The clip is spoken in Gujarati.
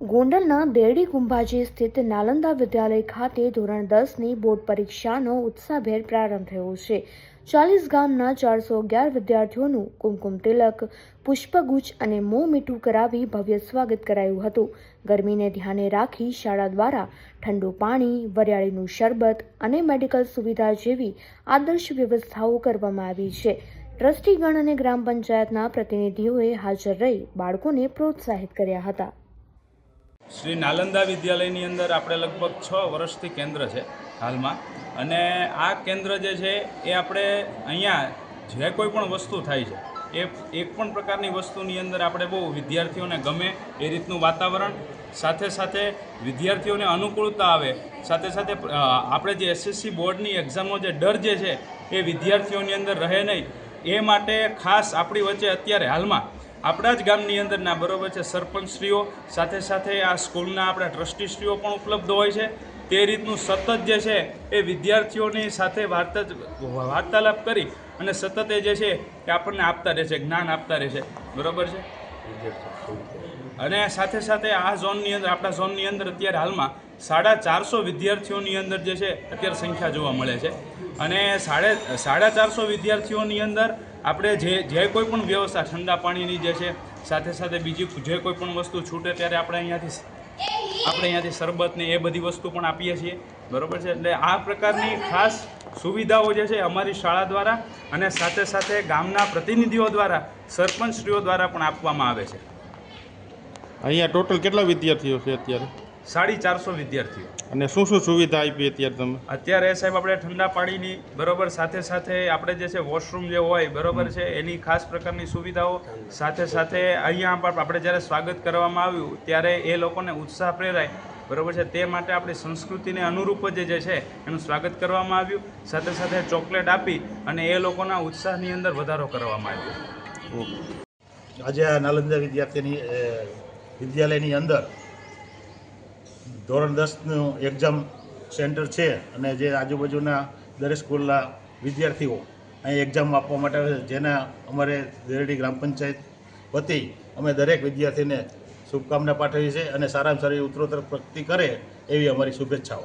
ગોંડલના દેરડી કુંભાજી સ્થિત નાલંદા વિદ્યાલય ખાતે ધોરણ 10ની બોર્ડ પરીક્ષાનો ઉત્સાહભેર પ્રારંભ થયો છે। 40 ગામના 411 વિદ્યાર્થીઓનું કુમકુમ તિલક, પુષ્પગુચ્છ અને મોં મીઠું કરાવી ભવ્ય સ્વાગત કરાયું હતું। ગરમીને ધ્યાને રાખી શાળા દ્વારા ઠંડુ પાણી, વરિયાળીનું શરબત અને મેડિકલ સુવિધા જેવી આદર્શ વ્યવસ્થાઓ કરવામાં આવી છે। ટ્રસ્ટીગણ અને ગ્રામ પંચાયતના પ્રતિનિધિઓએ હાજર રહી બાળકોને પ્રોત્સાહિત કર્યા હતા। શ્રી નાલંદા વિદ્યાલયની અંદર આપણે લગભગ 6 વર્ષથી કેન્દ્ર છે હાલમાં, અને આ કેન્દ્ર જે છે એ આપણે અહીંયા જે કોઈ પણ વસ્તુ થાય છે એ એક પણ પ્રકારની વસ્તુની અંદર આપણે બહુ વિદ્યાર્થીઓને ગમે એ રીતનું વાતાવરણ, સાથે સાથે વિદ્યાર્થીઓને અનુકૂળતા આવે, સાથે સાથે આપણે જે એસએસસી બોર્ડની એક્ઝામનો જે ડર જે છે એ વિદ્યાર્થીઓની અંદર રહે નહીં, એ માટે ખાસ આપણી વચ્ચે અત્યારે હાલમાં આપણા જ ગામની અંદરના બરોબર છે સરપંચશ્રીઓ, સાથે સાથે આ સ્કૂલના આપણા ટ્રસ્ટીશ્રીઓ પણ ઉપલબ્ધ હોય છે। તે રીતનું સતત જે છે એ વિદ્યાર્થીઓની સાથે વાર્તાલાપ કરી અને સતત એ જે છે એ આપણને આપતા રહેશે, જ્ઞાન આપતા રહેશે, બરાબર છે। અને સાથે સાથે આ ઝોનની અંદર, આપણા ઝોનની અંદર અત્યારે હાલમાં 450 વિદ્યાર્થીઓની અંદર જે છે અત્યારે સંખ્યા જોવા મળે છે, અને 450 વિદ્યાર્થીઓની અંદર આપણે જે કોઈ પણ વ્યવસ્થા ઠંડા પાણીની જે છે, સાથે સાથે બીજી જે કોઈ પણ વસ્તુ છૂટે ત્યારે આપણે અહીંયાથી શરબતને એ બધી વસ્તુ પણ આપીએ છીએ, બરાબર છે। એટલે આ પ્રકારની ખાસ સુવિધાઓ જે છે અમારી શાળા દ્વારા અને સાથે સાથે ગામના પ્રતિનિધિઓ દ્વારા, સરપંચશ્રીઓ દ્વારા પણ આપવામાં આવે છે। અહીંયા ટોટલ કેટલા વિદ્યાર્થીઓ છે અત્યારે? 450 વિદ્યાર્થીઓ। અને શું શું સુવિધા આપી અત્યારે તમે? અત્યારે સાહેબ આપણે ઠંડા પાણીની, બરાબર, સાથે સાથે આપણે જે છે વોશરૂમ જે હોય, બરાબર છે, એની ખાસ પ્રકારની સુવિધાઓ, સાથે સાથે અહીંયા આપણે જ્યારે સ્વાગત કરવામાં આવ્યું ત્યારે એ લોકોને ઉત્સાહ પ્રેરાય, બરાબર છે, તે માટે આપણી સંસ્કૃતિને અનુરૂપ જે છે એનું સ્વાગત કરવામાં આવ્યું, સાથે સાથે ચોકલેટ આપી અને એ લોકોના ઉત્સાહની અંદર વધારો કરવામાં આવ્યો। આજે આ નાલંદા વિદ્યાલયની અંદર ધોરણ 10નું એક્ઝામ સેન્ટર છે, અને જે આજુબાજુના દરેક સ્કૂલના વિદ્યાર્થીઓ અહીં એક્ઝામ આપવા માટે આવે છે, જેના અમારે દેરડી ગ્રામ પંચાયત વતી અમે દરેક વિદ્યાર્થીને શુભકામના પાઠવી છે અને સારામાં સારી ઉત્તરોત્તર પ્રગતિ કરે એવી અમારી શુભેચ્છાઓ।